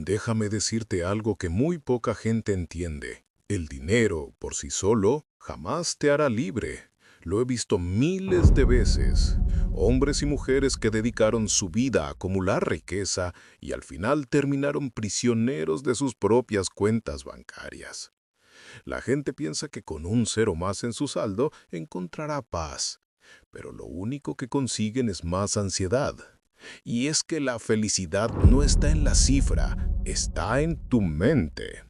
Déjame decirte algo que muy poca gente entiende. El dinero, por sí solo, jamás te hará libre. Lo he visto miles de veces. Hombres y mujeres que dedicaron su vida a acumular riqueza y al final terminaron prisioneros de sus propias cuentas bancarias. La gente piensa que con un cero más en su saldo encontrará paz, pero lo único que consiguen es más ansiedad. Y es que la felicidad no está en la cifra, está en tu mente.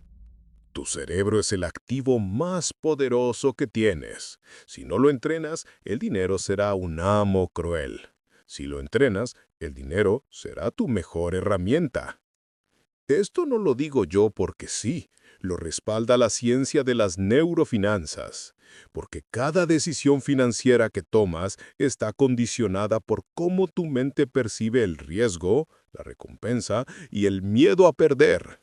Tu cerebro es el activo más poderoso que tienes. Si no lo entrenas, el dinero será un amo cruel. Si lo entrenas, el dinero será tu mejor herramienta. Esto no lo digo yo porque sí, lo respalda la ciencia de las neurofinanzas, porque cada decisión financiera que tomas está condicionada por cómo tu mente percibe el riesgo, la recompensa y el miedo a perder.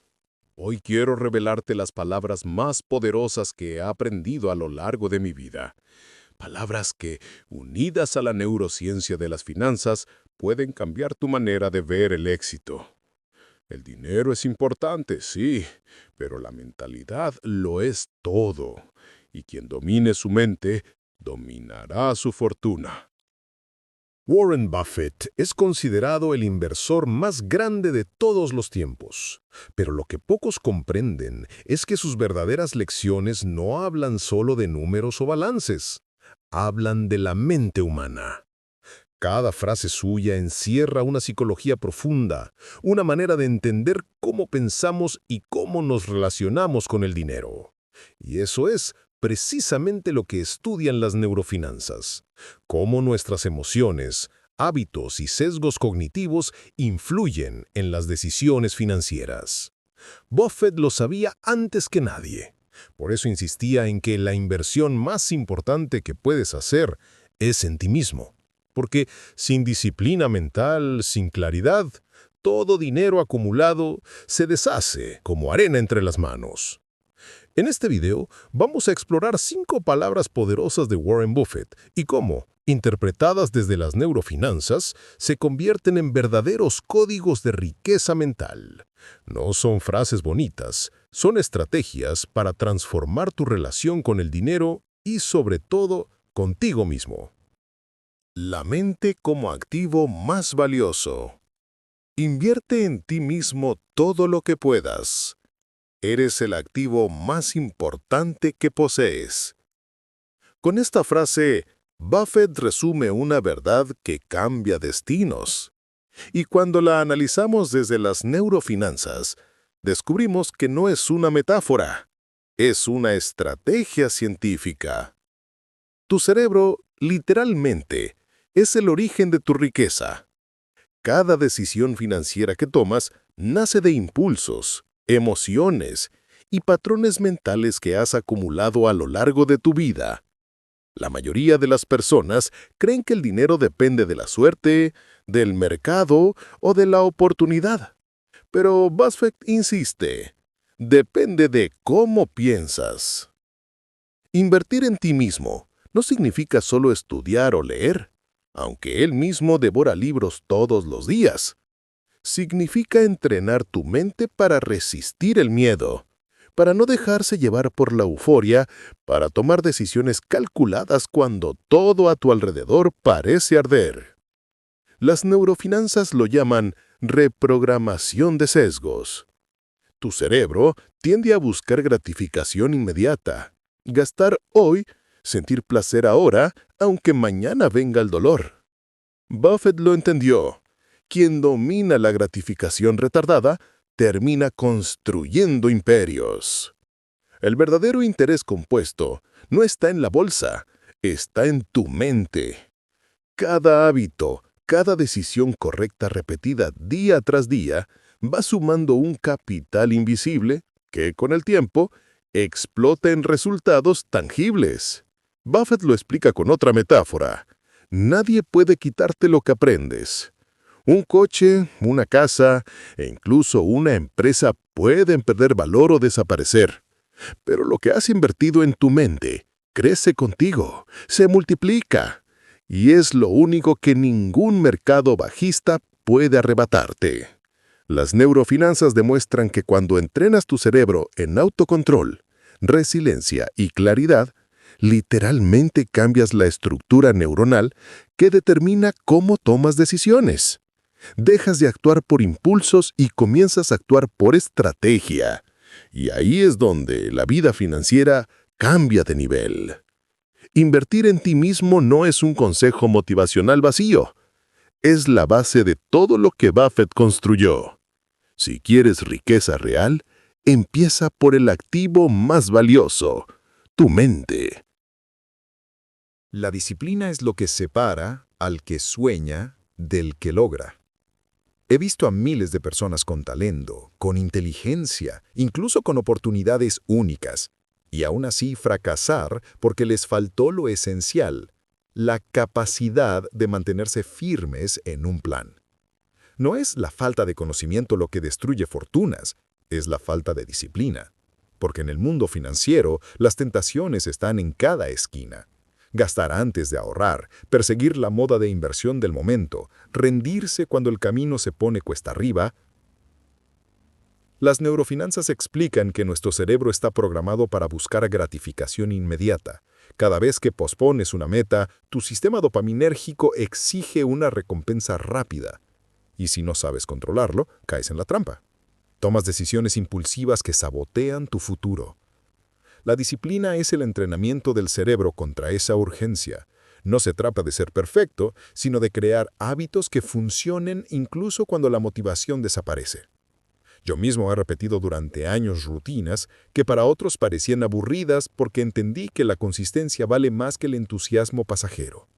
Hoy quiero revelarte las palabras más poderosas que he aprendido a lo largo de mi vida. Palabras que, unidas a la neurociencia de las finanzas, pueden cambiar tu manera de ver el éxito. El dinero es importante, sí, pero la mentalidad lo es todo. Y quien domine su mente, dominará su fortuna. Warren Buffett es considerado el inversor más grande de todos los tiempos, pero lo que pocos comprenden es que sus verdaderas lecciones no hablan solo de números o balances, hablan de la mente humana. Cada frase suya encierra una psicología profunda, una manera de entender cómo pensamos y cómo nos relacionamos con el dinero. Y eso es precisamente lo que estudian las neurofinanzas, cómo nuestras emociones, hábitos y sesgos cognitivos influyen en las decisiones financieras. Buffett lo sabía antes que nadie. Por eso insistía en que la inversión más importante que puedes hacer es en ti mismo. Porque sin disciplina mental, sin claridad, todo dinero acumulado se deshace como arena entre las manos. En este video vamos a explorar 5 palabras poderosas de Warren Buffett y cómo, interpretadas desde las neurofinanzas, se convierten en verdaderos códigos de riqueza mental. No son frases bonitas, son estrategias para transformar tu relación con el dinero y, sobre todo, contigo mismo. La mente como activo más valioso. Invierte en ti mismo todo lo que puedas. Eres el activo más importante que posees. Con esta frase, Buffett resume una verdad que cambia destinos. Y cuando la analizamos desde las neurofinanzas, descubrimos que no es una metáfora, es una estrategia científica. Tu cerebro, literalmente, es el origen de tu riqueza. Cada decisión financiera que tomas nace de impulsos, emociones y patrones mentales que has acumulado a lo largo de tu vida. La mayoría de las personas creen que el dinero depende de la suerte, del mercado o de la oportunidad. Pero Buffett insiste, depende de cómo piensas. Invertir en ti mismo no significa solo estudiar o leer, aunque él mismo devora libros todos los días. Significa entrenar tu mente para resistir el miedo, para no dejarse llevar por la euforia, para tomar decisiones calculadas cuando todo a tu alrededor parece arder. Las neurofinanzas lo llaman reprogramación de sesgos. Tu cerebro tiende a buscar gratificación inmediata, gastar hoy, sentir placer ahora, aunque mañana venga el dolor. Buffett lo entendió. Quien domina la gratificación retardada termina construyendo imperios. El verdadero interés compuesto no está en la bolsa, está en tu mente. Cada hábito, cada decisión correcta repetida día tras día va sumando un capital invisible que, con el tiempo, explota en resultados tangibles. Buffett lo explica con otra metáfora. Nadie puede quitarte lo que aprendes. Un coche, una casa e incluso una empresa pueden perder valor o desaparecer. Pero lo que has invertido en tu mente crece contigo, se multiplica. Y es lo único que ningún mercado bajista puede arrebatarte. Las neurofinanzas demuestran que cuando entrenas tu cerebro en autocontrol, resiliencia y claridad, literalmente cambias la estructura neuronal que determina cómo tomas decisiones. Dejas de actuar por impulsos y comienzas a actuar por estrategia. Y ahí es donde la vida financiera cambia de nivel. Invertir en ti mismo no es un consejo motivacional vacío. Es la base de todo lo que Buffett construyó. Si quieres riqueza real, empieza por el activo más valioso, tu mente. La disciplina es lo que separa al que sueña del que logra. He visto a miles de personas con talento, con inteligencia, incluso con oportunidades únicas, y aún así fracasar porque les faltó lo esencial, la capacidad de mantenerse firmes en un plan. No es la falta de conocimiento lo que destruye fortunas, es la falta de disciplina. Porque en el mundo financiero, las tentaciones están en cada esquina. Gastar antes de ahorrar, perseguir la moda de inversión del momento, rendirse cuando el camino se pone cuesta arriba. Las neurofinanzas explican que nuestro cerebro está programado para buscar gratificación inmediata. Cada vez que pospones una meta, tu sistema dopaminérgico exige una recompensa rápida. Y si no sabes controlarlo, caes en la trampa. Tomas decisiones impulsivas que sabotean tu futuro. La disciplina es el entrenamiento del cerebro contra esa urgencia. No se trata de ser perfecto, sino de crear hábitos que funcionen incluso cuando la motivación desaparece. Yo mismo he repetido durante años rutinas que para otros parecían aburridas porque entendí que la consistencia vale más que el entusiasmo pasajero.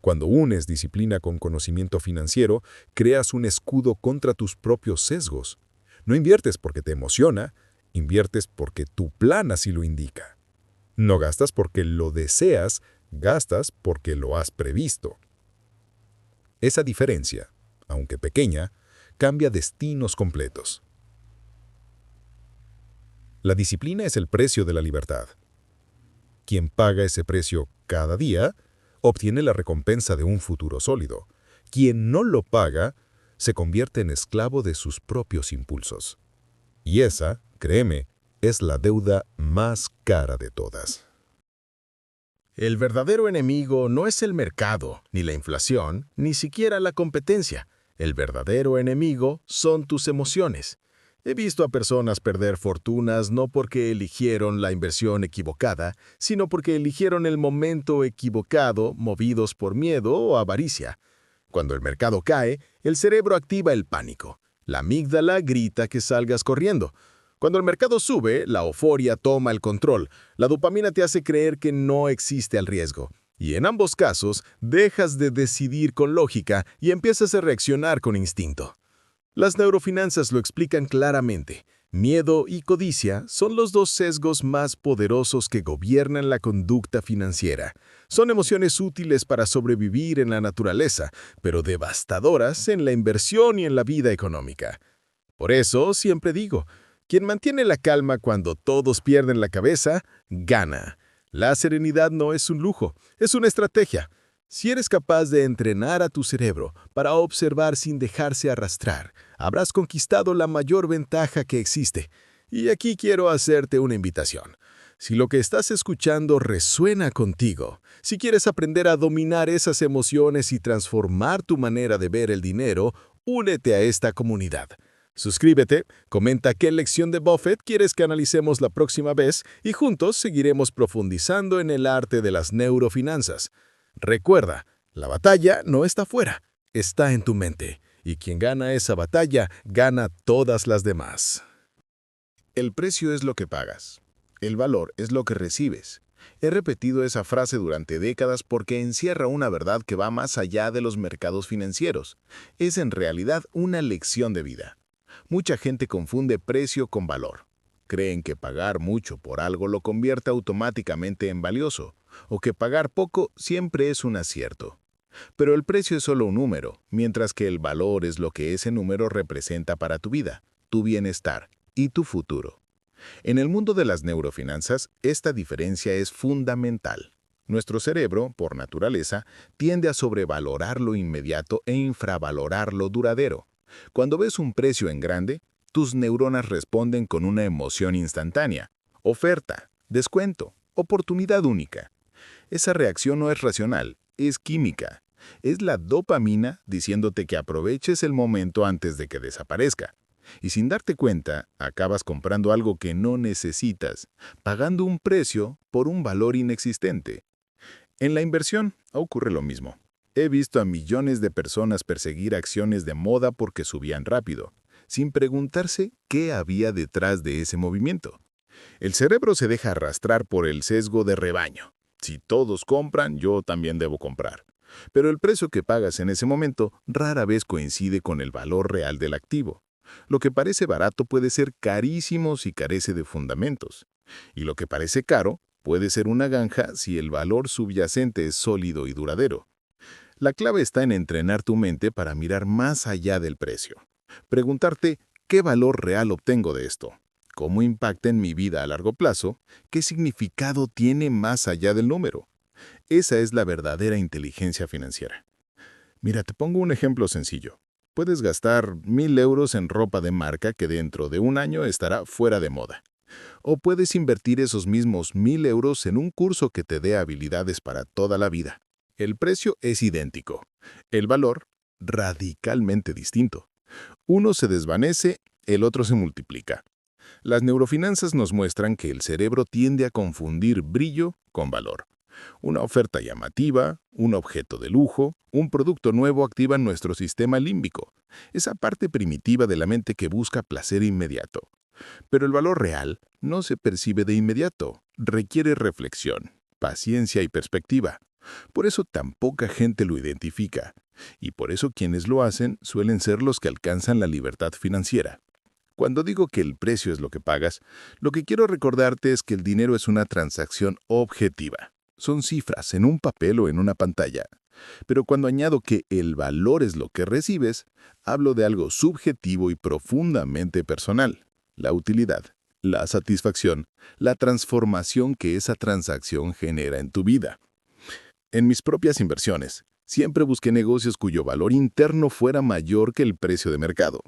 Cuando unes disciplina con conocimiento financiero, creas un escudo contra tus propios sesgos. No inviertes porque te emociona, inviertes porque tu plan así lo indica. No gastas porque lo deseas, gastas porque lo has previsto. Esa diferencia, aunque pequeña, cambia destinos completos. La disciplina es el precio de la libertad. Quien paga ese precio cada día, obtiene la recompensa de un futuro sólido. Quien no lo paga, se convierte en esclavo de sus propios impulsos. Y esa, créeme, es la deuda más cara de todas. El verdadero enemigo no es el mercado, ni la inflación, ni siquiera la competencia. El verdadero enemigo son tus emociones. He visto a personas perder fortunas no porque eligieron la inversión equivocada, sino porque eligieron el momento equivocado, movidos por miedo o avaricia. Cuando el mercado cae, el cerebro activa el pánico. La amígdala grita que salgas corriendo. Cuando el mercado sube, la euforia toma el control. La dopamina te hace creer que no existe el riesgo. Y en ambos casos, dejas de decidir con lógica y empiezas a reaccionar con instinto. Las neurofinanzas lo explican claramente. Miedo y codicia son los dos sesgos más poderosos que gobiernan la conducta financiera. Son emociones útiles para sobrevivir en la naturaleza, pero devastadoras en la inversión y en la vida económica. Por eso siempre digo, quien mantiene la calma cuando todos pierden la cabeza, gana. La serenidad no es un lujo, es una estrategia. Si eres capaz de entrenar a tu cerebro para observar sin dejarse arrastrar, habrás conquistado la mayor ventaja que existe. Y aquí quiero hacerte una invitación. Si lo que estás escuchando resuena contigo, si quieres aprender a dominar esas emociones y transformar tu manera de ver el dinero, únete a esta comunidad. Suscríbete, comenta qué lección de Buffett quieres que analicemos la próxima vez y juntos seguiremos profundizando en el arte de las neurofinanzas. Recuerda, la batalla no está fuera, está en tu mente. Y quien gana esa batalla, gana todas las demás. El precio es lo que pagas. El valor es lo que recibes. He repetido esa frase durante décadas porque encierra una verdad que va más allá de los mercados financieros. Es en realidad una lección de vida. Mucha gente confunde precio con valor. Creen que pagar mucho por algo lo convierte automáticamente en valioso, o que pagar poco siempre es un acierto. Pero el precio es solo un número, mientras que el valor es lo que ese número representa para tu vida, tu bienestar y tu futuro. En el mundo de las neurofinanzas, esta diferencia es fundamental. Nuestro cerebro, por naturaleza, tiende a sobrevalorar lo inmediato e infravalorar lo duradero. Cuando ves un precio en grande, tus neuronas responden con una emoción instantánea. Oferta, descuento, oportunidad única. Esa reacción no es racional, es química. Es la dopamina diciéndote que aproveches el momento antes de que desaparezca. Y sin darte cuenta, acabas comprando algo que no necesitas, pagando un precio por un valor inexistente. En la inversión ocurre lo mismo. He visto a millones de personas perseguir acciones de moda porque subían rápido, sin preguntarse qué había detrás de ese movimiento. El cerebro se deja arrastrar por el sesgo de rebaño. Si todos compran, yo también debo comprar. Pero el precio que pagas en ese momento rara vez coincide con el valor real del activo. Lo que parece barato puede ser carísimo si carece de fundamentos. Y lo que parece caro puede ser una ganja si el valor subyacente es sólido y duradero. La clave está en entrenar tu mente para mirar más allá del precio. Preguntarte, ¿qué valor real obtengo de esto? ¿Cómo impacta en mi vida a largo plazo? ¿Qué significado tiene más allá del número? Esa es la verdadera inteligencia financiera. Mira, te pongo un ejemplo sencillo. Puedes gastar 1,000 euros en ropa de marca que dentro de un año estará fuera de moda. O puedes invertir esos mismos 1,000 euros en un curso que te dé habilidades para toda la vida. El precio es idéntico. El valor, radicalmente distinto. Uno se desvanece, el otro se multiplica. Las neurofinanzas nos muestran que el cerebro tiende a confundir brillo con valor. Una oferta llamativa, un objeto de lujo, un producto nuevo activan nuestro sistema límbico, esa parte primitiva de la mente que busca placer inmediato. Pero el valor real no se percibe de inmediato, requiere reflexión, paciencia y perspectiva. Por eso tan poca gente lo identifica, y por eso quienes lo hacen suelen ser los que alcanzan la libertad financiera. Cuando digo que el precio es lo que pagas, lo que quiero recordarte es que el dinero es una transacción objetiva. Son cifras en un papel o en una pantalla. Pero cuando añado que el valor es lo que recibes, hablo de algo subjetivo y profundamente personal. La utilidad, la satisfacción, la transformación que esa transacción genera en tu vida. En mis propias inversiones, siempre busqué negocios cuyo valor interno fuera mayor que el precio de mercado.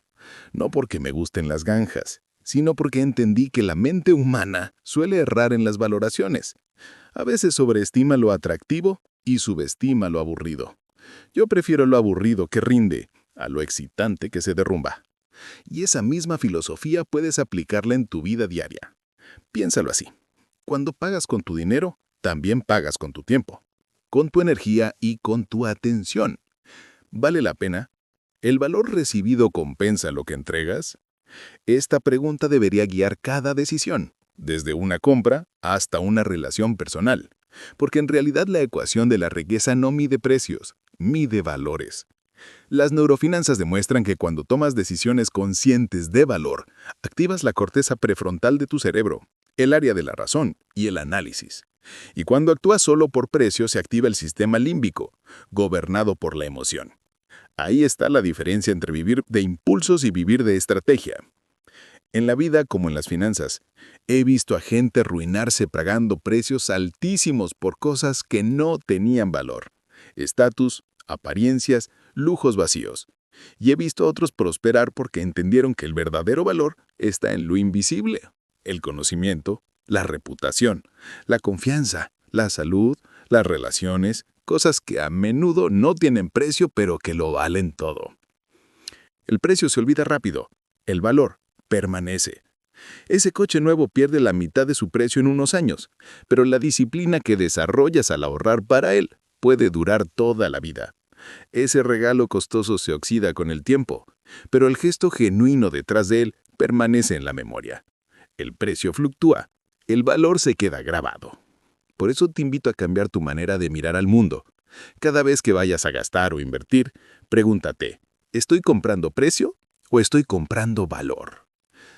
No porque me gusten las granjas, sino porque entendí que la mente humana suele errar en las valoraciones. A veces sobreestima lo atractivo y subestima lo aburrido. Yo prefiero lo aburrido que rinde, a lo excitante que se derrumba. Y esa misma filosofía puedes aplicarla en tu vida diaria. Piénsalo así. Cuando pagas con tu dinero, también pagas con tu tiempo, con tu energía y con tu atención. ¿Vale la pena? ¿El valor recibido compensa lo que entregas? Esta pregunta debería guiar cada decisión, desde una compra hasta una relación personal, porque en realidad la ecuación de la riqueza no mide precios, mide valores. Las neurofinanzas demuestran que cuando tomas decisiones conscientes de valor, activas la corteza prefrontal de tu cerebro, el área de la razón y el análisis. Y cuando actúas solo por precio, se activa el sistema límbico, gobernado por la emoción. Ahí está la diferencia entre vivir de impulsos y vivir de estrategia. En la vida, como en las finanzas, he visto a gente arruinarse pagando precios altísimos por cosas que no tenían valor. Estatus, apariencias, lujos vacíos. Y he visto a otros prosperar porque entendieron que el verdadero valor está en lo invisible. El conocimiento, la reputación, la confianza, la salud, las relaciones, cosas que a menudo no tienen precio pero que lo valen todo. El precio se olvida rápido, el valor permanece. Ese coche nuevo pierde la mitad de su precio en unos años, pero la disciplina que desarrollas al ahorrar para él puede durar toda la vida. Ese regalo costoso se oxida con el tiempo, pero el gesto genuino detrás de él permanece en la memoria. El precio fluctúa, el valor se queda grabado. Por eso te invito a cambiar tu manera de mirar al mundo. Cada vez que vayas a gastar o invertir, pregúntate, ¿estoy comprando precio o estoy comprando valor?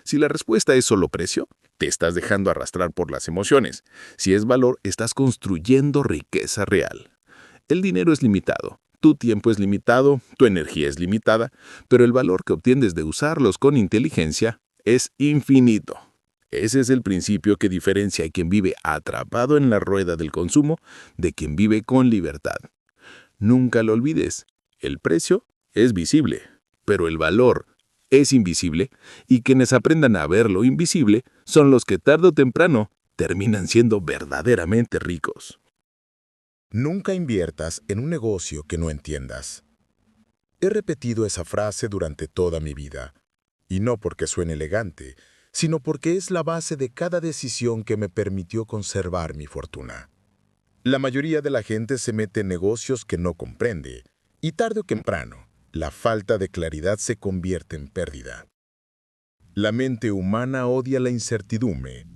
Si la respuesta es solo precio, te estás dejando arrastrar por las emociones. Si es valor, estás construyendo riqueza real. El dinero es limitado, tu tiempo es limitado, tu energía es limitada, pero el valor que obtienes de usarlos con inteligencia es infinito. Ese es el principio que diferencia a quien vive atrapado en la rueda del consumo de quien vive con libertad. Nunca lo olvides, el precio es visible, pero el valor es invisible, y quienes aprendan a ver lo invisible son los que tarde o temprano terminan siendo verdaderamente ricos. Nunca inviertas en un negocio que no entiendas. He repetido esa frase durante toda mi vida, y no porque suene elegante, sino porque es la base de cada decisión que me permitió conservar mi fortuna. La mayoría de la gente se mete en negocios que no comprende, y tarde o temprano, la falta de claridad se convierte en pérdida. La mente humana odia la incertidumbre.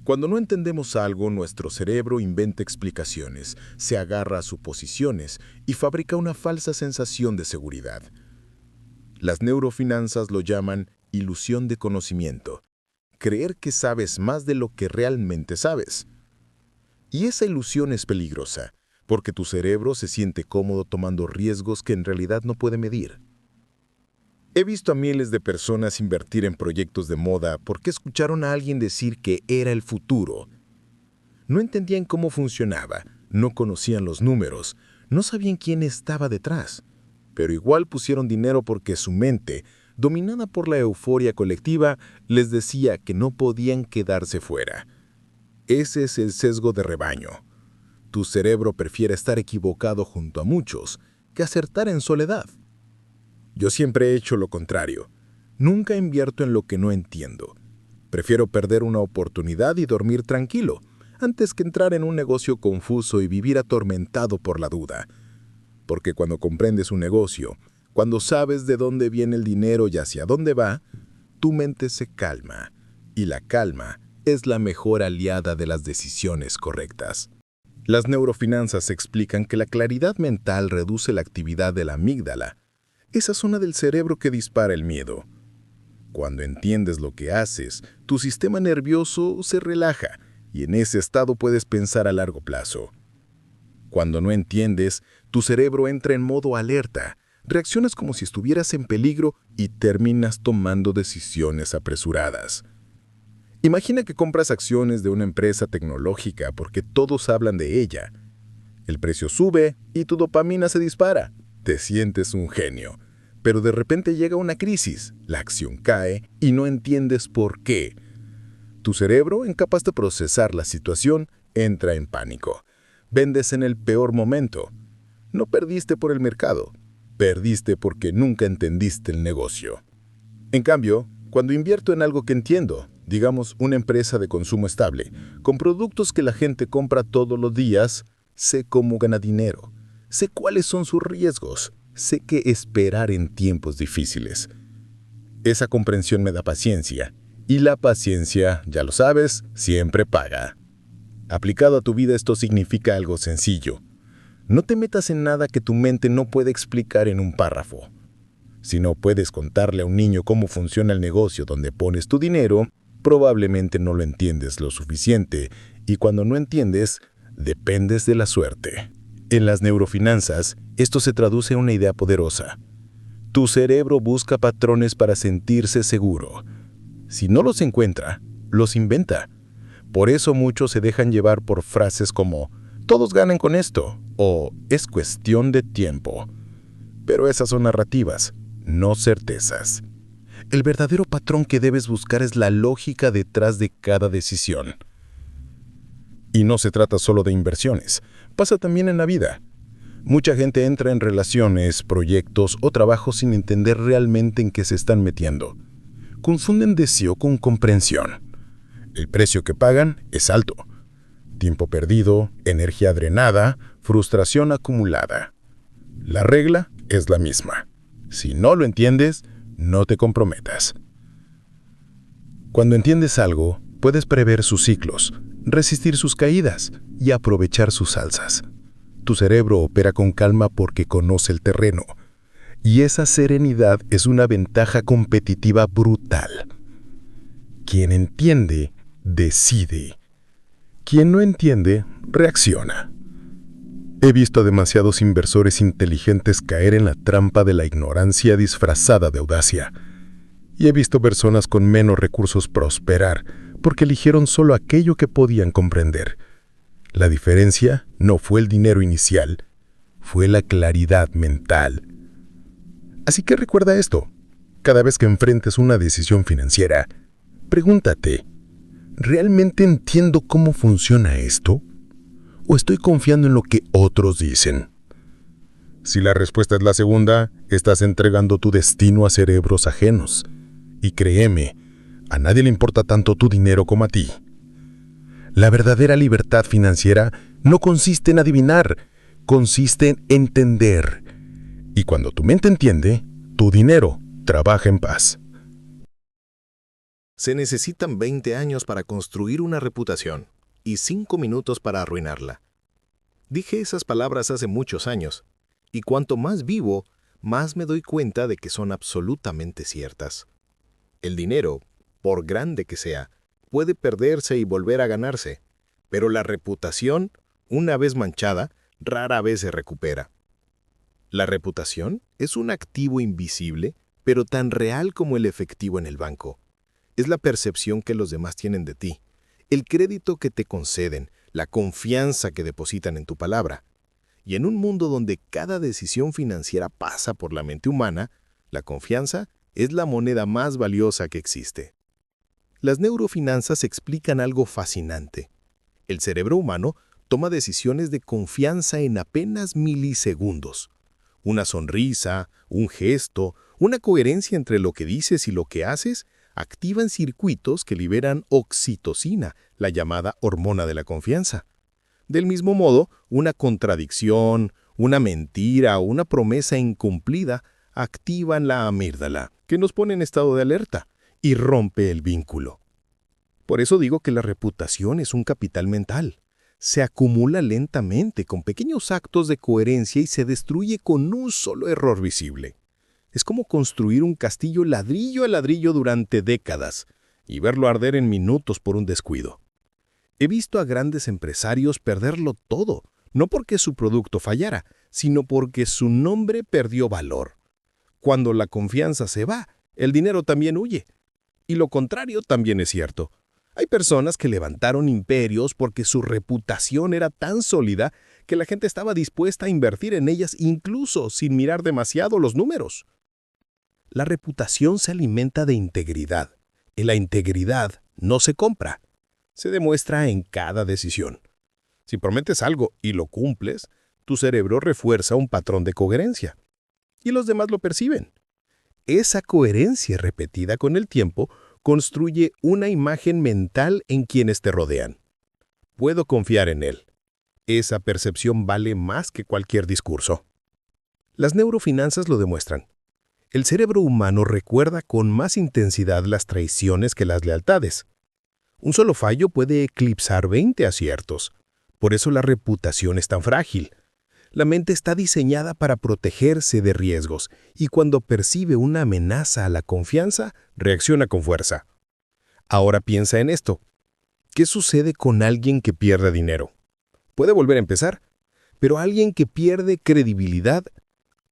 Cuando no entendemos algo, nuestro cerebro inventa explicaciones, se agarra a suposiciones y fabrica una falsa sensación de seguridad. Las neurofinanzas lo llaman ilusión de conocimiento, creer que sabes más de lo que realmente sabes. Y esa ilusión es peligrosa, porque tu cerebro se siente cómodo tomando riesgos que en realidad no puede medir. He visto a miles de personas invertir en proyectos de moda porque escucharon a alguien decir que era el futuro. No entendían cómo funcionaba, no conocían los números, no sabían quién estaba detrás, pero igual pusieron dinero porque su mente, dominada por la euforia colectiva, les decía que no podían quedarse fuera. Ese es el sesgo de rebaño. Tu cerebro prefiere estar equivocado junto a muchos que acertar en soledad. Yo siempre he hecho lo contrario. Nunca invierto en lo que no entiendo. Prefiero perder una oportunidad y dormir tranquilo, antes que entrar en un negocio confuso y vivir atormentado por la duda. Porque cuando comprendes un negocio, cuando sabes de dónde viene el dinero y hacia dónde va, tu mente se calma. Y la calma es la mejor aliada de las decisiones correctas. Las neurofinanzas explican que la claridad mental reduce la actividad de la amígdala, esa zona del cerebro que dispara el miedo. Cuando entiendes lo que haces, tu sistema nervioso se relaja y en ese estado puedes pensar a largo plazo. Cuando no entiendes, tu cerebro entra en modo alerta, reaccionas como si estuvieras en peligro y terminas tomando decisiones apresuradas. Imagina que compras acciones de una empresa tecnológica porque todos hablan de ella. El precio sube y tu dopamina se dispara. Te sientes un genio. Pero de repente llega una crisis, la acción cae y no entiendes por qué. Tu cerebro, incapaz de procesar la situación, entra en pánico. Vendes en el peor momento. No perdiste por el mercado, perdiste porque nunca entendiste el negocio. En cambio, cuando invierto en algo que entiendo, digamos una empresa de consumo estable, con productos que la gente compra todos los días, sé cómo gana dinero, sé cuáles son sus riesgos, sé qué esperar en tiempos difíciles. Esa comprensión me da paciencia, y la paciencia, ya lo sabes, siempre paga. Aplicado a tu vida esto significa algo sencillo. No te metas en nada que tu mente no puede explicar en un párrafo. Si no puedes contarle a un niño cómo funciona el negocio donde pones tu dinero, probablemente no lo entiendes lo suficiente, y cuando no entiendes, dependes de la suerte. En las neurofinanzas, esto se traduce en una idea poderosa. Tu cerebro busca patrones para sentirse seguro. Si no los encuentra, los inventa. Por eso muchos se dejan llevar por frases como «todos ganan con esto» o «es cuestión de tiempo». Pero esas son narrativas, no certezas. El verdadero patrón que debes buscar es la lógica detrás de cada decisión. Y no se trata solo de inversiones, pasa también en la vida. Mucha gente entra en relaciones, proyectos o trabajos sin entender realmente en qué se están metiendo. Confunden deseo con comprensión. El precio que pagan es alto. Tiempo perdido, energía drenada, frustración acumulada. La regla es la misma. Si no lo entiendes, no te comprometas. Cuando entiendes algo, puedes prever sus ciclos, resistir sus caídas y aprovechar sus alzas. Tu cerebro opera con calma porque conoce el terreno, y esa serenidad es una ventaja competitiva brutal. Quien entiende, decide. Quien no entiende, reacciona. He visto a demasiados inversores inteligentes caer en la trampa de la ignorancia disfrazada de audacia. Y he visto personas con menos recursos prosperar porque eligieron solo aquello que podían comprender. La diferencia no fue el dinero inicial, fue la claridad mental. Así que recuerda esto. Cada vez que enfrentes una decisión financiera, pregúntate, ¿realmente entiendo cómo funciona esto? ¿O estoy confiando en lo que otros dicen? Si la respuesta es la segunda, estás entregando tu destino a cerebros ajenos. Y créeme, a nadie le importa tanto tu dinero como a ti. La verdadera libertad financiera no consiste en adivinar, consiste en entender. Y cuando tu mente entiende, tu dinero trabaja en paz. Se necesitan 20 años para construir una reputación y 5 minutos para arruinarla. Dije esas palabras hace muchos años, y cuanto más vivo, más me doy cuenta de que son absolutamente ciertas. El dinero, por grande que sea, puede perderse y volver a ganarse, pero la reputación, una vez manchada, rara vez se recupera. La reputación es un activo invisible, pero tan real como el efectivo en el banco. Es la percepción que los demás tienen de ti, el crédito que te conceden, la confianza que depositan en tu palabra. Y en un mundo donde cada decisión financiera pasa por la mente humana, la confianza es la moneda más valiosa que existe. Las neurofinanzas explican algo fascinante. El cerebro humano toma decisiones de confianza en apenas milisegundos. Una sonrisa, un gesto, una coherencia entre lo que dices y lo que haces activan circuitos que liberan oxitocina, la llamada hormona de la confianza. Del mismo modo, una contradicción, una mentira o una promesa incumplida activan la amígdala, que nos pone en estado de alerta y rompe el vínculo. Por eso digo que la reputación es un capital mental. Se acumula lentamente con pequeños actos de coherencia y se destruye con un solo error visible. Es como construir un castillo ladrillo a ladrillo durante décadas y verlo arder en minutos por un descuido. He visto a grandes empresarios perderlo todo, no porque su producto fallara, sino porque su nombre perdió valor. Cuando la confianza se va, el dinero también huye. Y lo contrario también es cierto. Hay personas que levantaron imperios porque su reputación era tan sólida que la gente estaba dispuesta a invertir en ellas incluso sin mirar demasiado los números. La reputación se alimenta de integridad, y la integridad no se compra. Se demuestra en cada decisión. Si prometes algo y lo cumples, tu cerebro refuerza un patrón de coherencia. Y los demás lo perciben. Esa coherencia repetida con el tiempo construye una imagen mental en quienes te rodean. Puedo confiar en él. Esa percepción vale más que cualquier discurso. Las neurofinanzas lo demuestran. El cerebro humano recuerda con más intensidad las traiciones que las lealtades. Un solo fallo puede eclipsar 20 aciertos. Por eso la reputación es tan frágil. La mente está diseñada para protegerse de riesgos y cuando percibe una amenaza a la confianza, reacciona con fuerza. Ahora piensa en esto. ¿Qué sucede con alguien que pierde dinero? Puede volver a empezar, pero alguien que pierde credibilidad,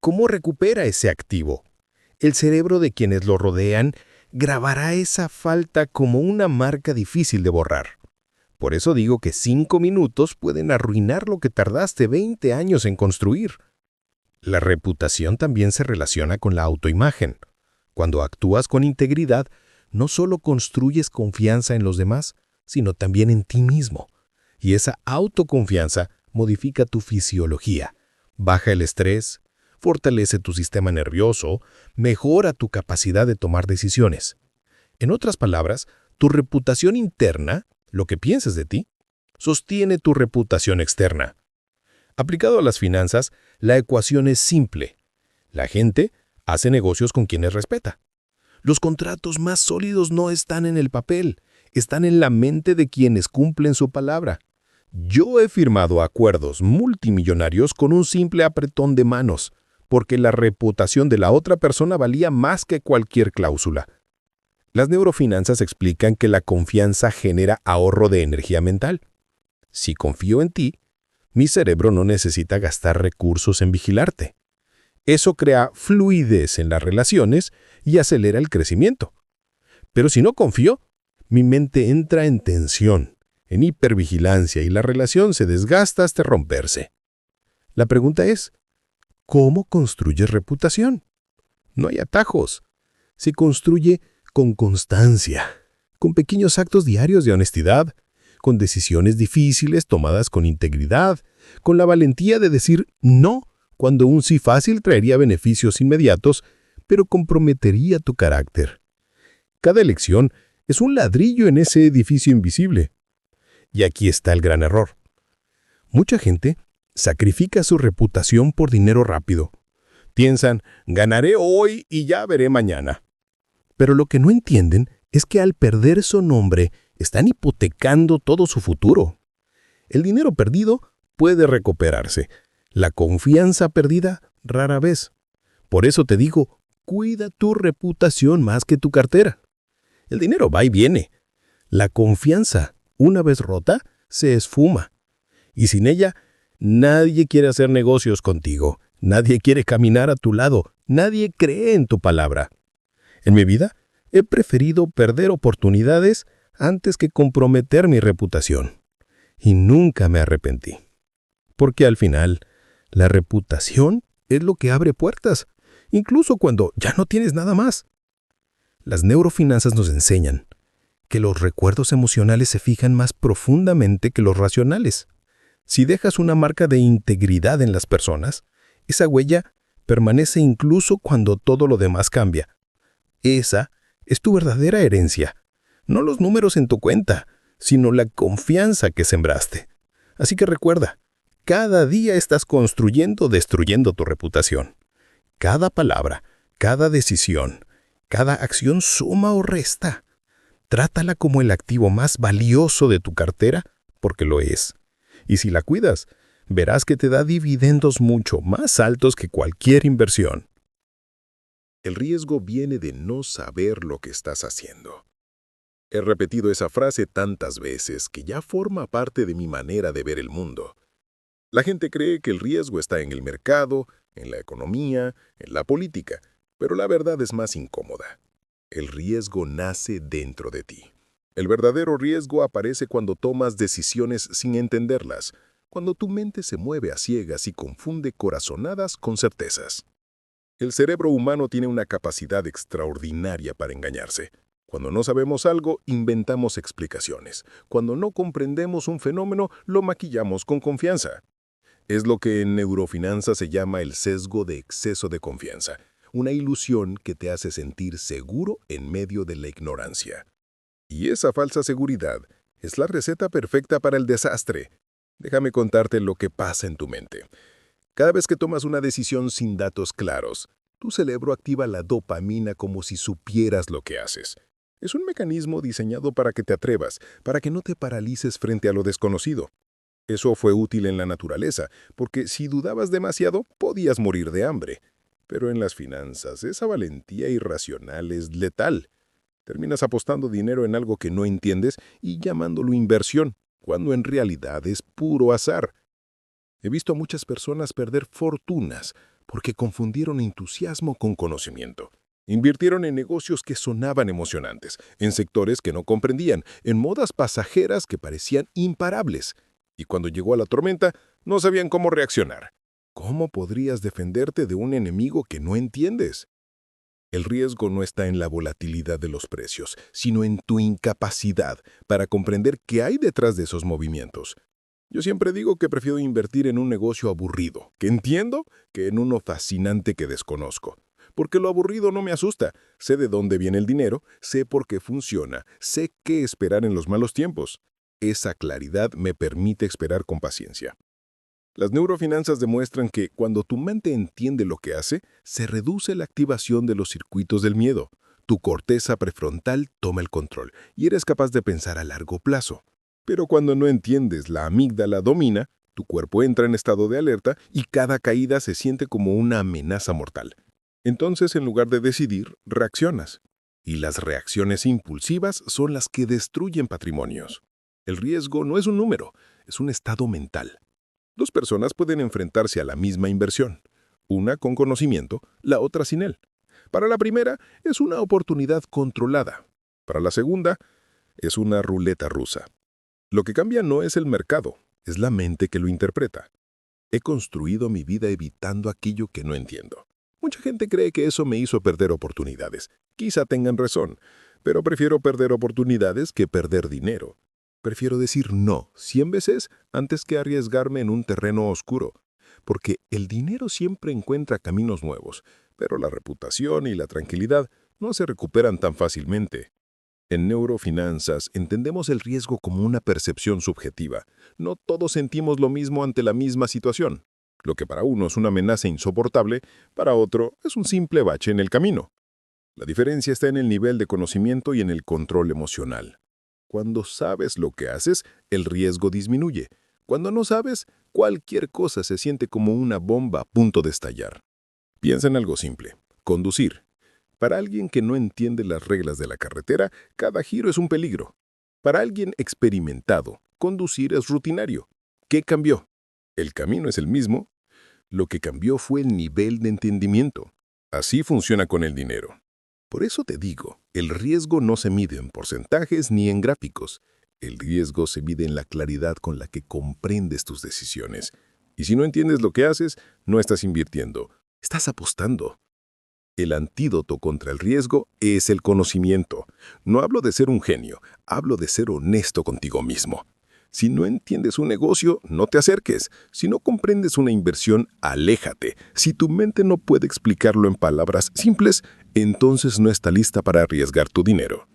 ¿cómo recupera ese activo? El cerebro de quienes lo rodean grabará esa falta como una marca difícil de borrar. Por eso digo que 5 minutos pueden arruinar lo que tardaste 20 años en construir. La reputación también se relaciona con la autoimagen. Cuando actúas con integridad, no solo construyes confianza en los demás, sino también en ti mismo. Y esa autoconfianza modifica tu fisiología, baja el estrés, fortalece tu sistema nervioso, mejora tu capacidad de tomar decisiones. En otras palabras, tu reputación interna, lo que piensas de ti, sostiene tu reputación externa. Aplicado a las finanzas, la ecuación es simple. La gente hace negocios con quienes respeta. Los contratos más sólidos no están en el papel, están en la mente de quienes cumplen su palabra. Yo he firmado acuerdos multimillonarios con un simple apretón de manos, porque la reputación de la otra persona valía más que cualquier cláusula. Las neurofinanzas explican que la confianza genera ahorro de energía mental. Si confío en ti, mi cerebro no necesita gastar recursos en vigilarte. Eso crea fluidez en las relaciones y acelera el crecimiento. Pero si no confío, mi mente entra en tensión, en hipervigilancia y la relación se desgasta hasta romperse. La pregunta es, ¿cómo construyes reputación? No hay atajos. Se construye con constancia, con pequeños actos diarios de honestidad, con decisiones difíciles tomadas con integridad, con la valentía de decir no cuando un sí fácil traería beneficios inmediatos, pero comprometería tu carácter. Cada elección es un ladrillo en ese edificio invisible. Y aquí está el gran error. Mucha gente sacrifica su reputación por dinero rápido. Piensan, ganaré hoy y ya veré mañana. Pero lo que no entienden es que al perder su nombre, están hipotecando todo su futuro. El dinero perdido puede recuperarse. La confianza perdida, rara vez. Por eso te digo, cuida tu reputación más que tu cartera. El dinero va y viene. La confianza, una vez rota, se esfuma. Y sin ella, nadie quiere hacer negocios contigo. Nadie quiere caminar a tu lado. Nadie cree en tu palabra. En mi vida, he preferido perder oportunidades antes que comprometer mi reputación. Y nunca me arrepentí. Porque al final, la reputación es lo que abre puertas, incluso cuando ya no tienes nada más. Las neurofinanzas nos enseñan que los recuerdos emocionales se fijan más profundamente que los racionales. Si dejas una marca de integridad en las personas, esa huella permanece incluso cuando todo lo demás cambia. Esa es tu verdadera herencia, no los números en tu cuenta, sino la confianza que sembraste. Así que recuerda, cada día estás construyendo o destruyendo tu reputación. Cada palabra, cada decisión, cada acción suma o resta. Trátala como el activo más valioso de tu cartera, porque lo es. Y si la cuidas, verás que te da dividendos mucho más altos que cualquier inversión. El riesgo viene de no saber lo que estás haciendo. He repetido esa frase tantas veces que ya forma parte de mi manera de ver el mundo. La gente cree que el riesgo está en el mercado, en la economía, en la política, pero la verdad es más incómoda. El riesgo nace dentro de ti. El verdadero riesgo aparece cuando tomas decisiones sin entenderlas, cuando tu mente se mueve a ciegas y confunde corazonadas con certezas. El cerebro humano tiene una capacidad extraordinaria para engañarse. Cuando no sabemos algo, inventamos explicaciones. Cuando no comprendemos un fenómeno, lo maquillamos con confianza. Es lo que en neurofinanzas se llama el sesgo de exceso de confianza, una ilusión que te hace sentir seguro en medio de la ignorancia. Y esa falsa seguridad es la receta perfecta para el desastre. Déjame contarte lo que pasa en tu mente. Cada vez que tomas una decisión sin datos claros, tu cerebro activa la dopamina como si supieras lo que haces. Es un mecanismo diseñado para que te atrevas, para que no te paralices frente a lo desconocido. Eso fue útil en la naturaleza, porque si dudabas demasiado, podías morir de hambre. Pero en las finanzas, esa valentía irracional es letal. Terminas apostando dinero en algo que no entiendes y llamándolo inversión, cuando en realidad es puro azar. He visto a muchas personas perder fortunas porque confundieron entusiasmo con conocimiento. Invirtieron en negocios que sonaban emocionantes, en sectores que no comprendían, en modas pasajeras que parecían imparables. Y cuando llegó a la tormenta, no sabían cómo reaccionar. ¿Cómo podrías defenderte de un enemigo que no entiendes? El riesgo no está en la volatilidad de los precios, sino en tu incapacidad para comprender qué hay detrás de esos movimientos. Yo siempre digo que prefiero invertir en un negocio aburrido, que entiendo, que en uno fascinante que desconozco. Porque lo aburrido no me asusta. Sé de dónde viene el dinero, sé por qué funciona, sé qué esperar en los malos tiempos. Esa claridad me permite esperar con paciencia. Las neurofinanzas demuestran que cuando tu mente entiende lo que hace, se reduce la activación de los circuitos del miedo. Tu corteza prefrontal toma el control y eres capaz de pensar a largo plazo. Pero cuando no entiendes, la amígdala domina, tu cuerpo entra en estado de alerta y cada caída se siente como una amenaza mortal. Entonces, en lugar de decidir, reaccionas. Y las reacciones impulsivas son las que destruyen patrimonios. El riesgo no es un número, es un estado mental. Dos personas pueden enfrentarse a la misma inversión, una con conocimiento, la otra sin él. Para la primera, es una oportunidad controlada. Para la segunda, es una ruleta rusa. Lo que cambia no es el mercado, es la mente que lo interpreta. He construido mi vida evitando aquello que no entiendo. Mucha gente cree que eso me hizo perder oportunidades. Quizá tengan razón, pero prefiero perder oportunidades que perder dinero. Prefiero decir no 100 veces antes que arriesgarme en un terreno oscuro, porque el dinero siempre encuentra caminos nuevos, pero la reputación y la tranquilidad no se recuperan tan fácilmente. En neurofinanzas entendemos el riesgo como una percepción subjetiva. No todos sentimos lo mismo ante la misma situación. Lo que para uno es una amenaza insoportable, para otro es un simple bache en el camino. La diferencia está en el nivel de conocimiento y en el control emocional. Cuando sabes lo que haces, el riesgo disminuye. Cuando no sabes, cualquier cosa se siente como una bomba a punto de estallar. Piensa en algo simple: conducir. Para alguien que no entiende las reglas de la carretera, cada giro es un peligro. Para alguien experimentado, conducir es rutinario. ¿Qué cambió? El camino es el mismo. Lo que cambió fue el nivel de entendimiento. Así funciona con el dinero. Por eso te digo, el riesgo no se mide en porcentajes ni en gráficos. El riesgo se mide en la claridad con la que comprendes tus decisiones. Y si no entiendes lo que haces, no estás invirtiendo, estás apostando. El antídoto contra el riesgo es el conocimiento. No hablo de ser un genio, hablo de ser honesto contigo mismo. Si no entiendes un negocio, no te acerques. Si no comprendes una inversión, aléjate. Si tu mente no puede explicarlo en palabras simples, entonces no está lista para arriesgar tu dinero.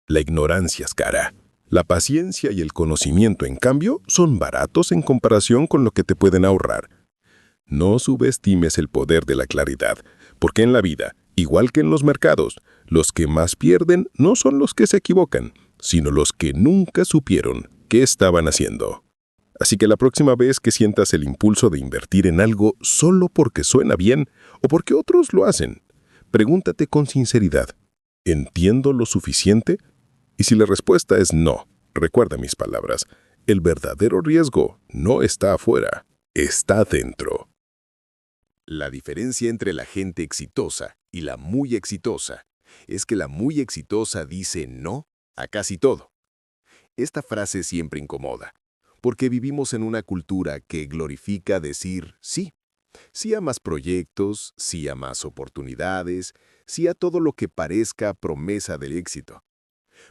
La ignorancia es cara. La paciencia y el conocimiento, en cambio, son baratos en comparación con lo que te pueden ahorrar. No subestimes el poder de la claridad, porque en la vida, igual que en los mercados, los que más pierden no son los que se equivocan, sino los que nunca supieron qué estaban haciendo. Así que la próxima vez que sientas el impulso de invertir en algo solo porque suena bien o porque otros lo hacen, pregúntate con sinceridad: ¿entiendo lo suficiente? Y si la respuesta es no, recuerda mis palabras: el verdadero riesgo no está afuera, está dentro. La diferencia entre la gente exitosa y la muy exitosa es que la muy exitosa dice no a casi todo. Esta frase siempre incomoda, porque vivimos en una cultura que glorifica decir sí. Sí a más proyectos, sí a más oportunidades, sí a todo lo que parezca promesa del éxito.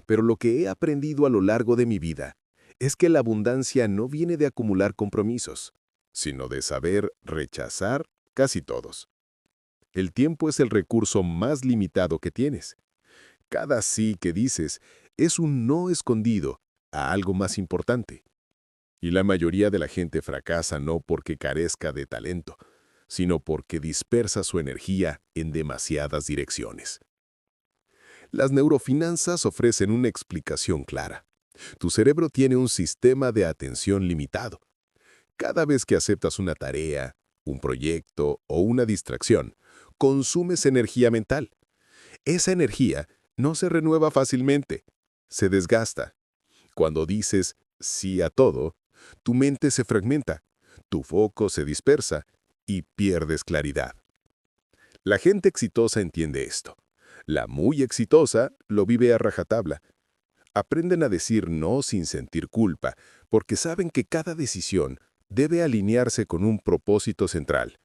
Pero lo que he aprendido a lo largo de mi vida es que la abundancia no viene de acumular compromisos, sino de saber rechazar casi todos. El tiempo es el recurso más limitado que tienes. Cada sí que dices es un no escondido a algo más importante. Y la mayoría de la gente fracasa no porque carezca de talento, sino porque dispersa su energía en demasiadas direcciones. Las neurofinanzas ofrecen una explicación clara. Tu cerebro tiene un sistema de atención limitado. Cada vez que aceptas una tarea, un proyecto o una distracción, consumes energía mental. Esa energía no se renueva fácilmente, se desgasta. Cuando dices sí a todo, tu mente se fragmenta, tu foco se dispersa y pierdes claridad. La gente exitosa entiende esto. La muy exitosa lo vive a rajatabla. Aprenden a decir no sin sentir culpa, porque saben que cada decisión debe alinearse con un propósito central.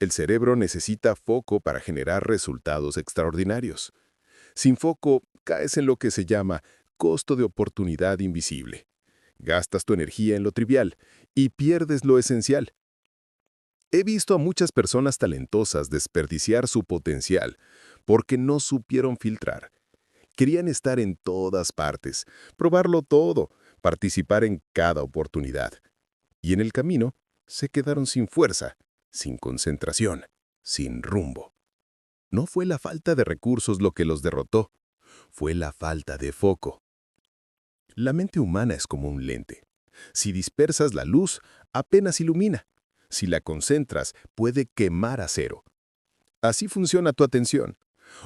El cerebro necesita foco para generar resultados extraordinarios. Sin foco, caes en lo que se llama costo de oportunidad invisible. Gastas tu energía en lo trivial y pierdes lo esencial. He visto a muchas personas talentosas desperdiciar su potencial porque no supieron filtrar. Querían estar en todas partes, probarlo todo, participar en cada oportunidad. Y en el camino se quedaron sin fuerza, sin concentración, sin rumbo. No fue la falta de recursos lo que los derrotó, fue la falta de foco. La mente humana es como un lente. Si dispersas la luz, apenas ilumina. Si la concentras, puede quemar acero. Así funciona tu atención.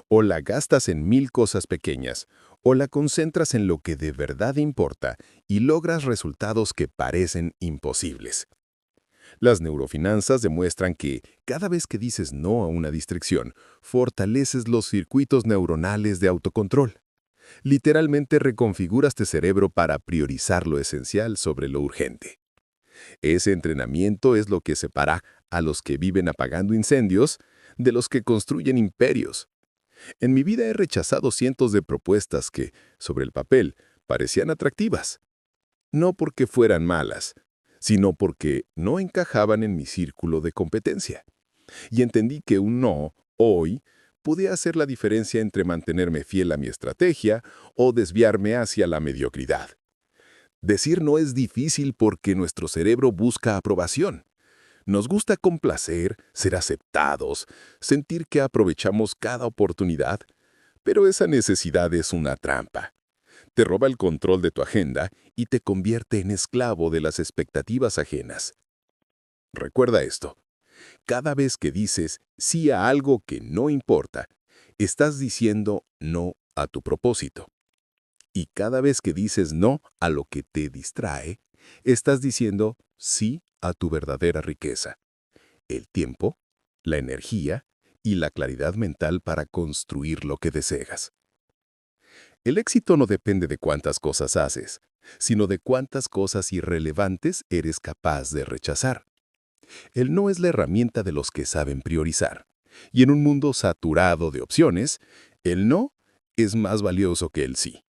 O la gastas en 1000 cosas pequeñas, o la concentras en lo que de verdad importa y logras resultados que parecen imposibles. Las neurofinanzas demuestran que cada vez que dices no a una distracción, fortaleces los circuitos neuronales de autocontrol. Literalmente reconfiguras tu cerebro para priorizar lo esencial sobre lo urgente. Ese entrenamiento es lo que separa a los que viven apagando incendios de los que construyen imperios. En mi vida he rechazado cientos de propuestas que, sobre el papel, parecían atractivas. No porque fueran malas, sino porque no encajaban en mi círculo de competencia. Y entendí que un no, hoy, podía hacer la diferencia entre mantenerme fiel a mi estrategia o desviarme hacia la mediocridad. Decir no es difícil porque nuestro cerebro busca aprobación. Nos gusta complacer, ser aceptados, sentir que aprovechamos cada oportunidad, pero esa necesidad es una trampa. Te roba el control de tu agenda y te convierte en esclavo de las expectativas ajenas. Recuerda esto. Cada vez que dices sí a algo que no importa, estás diciendo no a tu propósito. Y cada vez que dices no a lo que te distrae, estás diciendo sí a tu verdadera riqueza. El tiempo, la energía y la claridad mental para construir lo que deseas. El éxito no depende de cuántas cosas haces, sino de cuántas cosas irrelevantes eres capaz de rechazar. El no es la herramienta de los que saben priorizar. Y en un mundo saturado de opciones, el no es más valioso que el sí.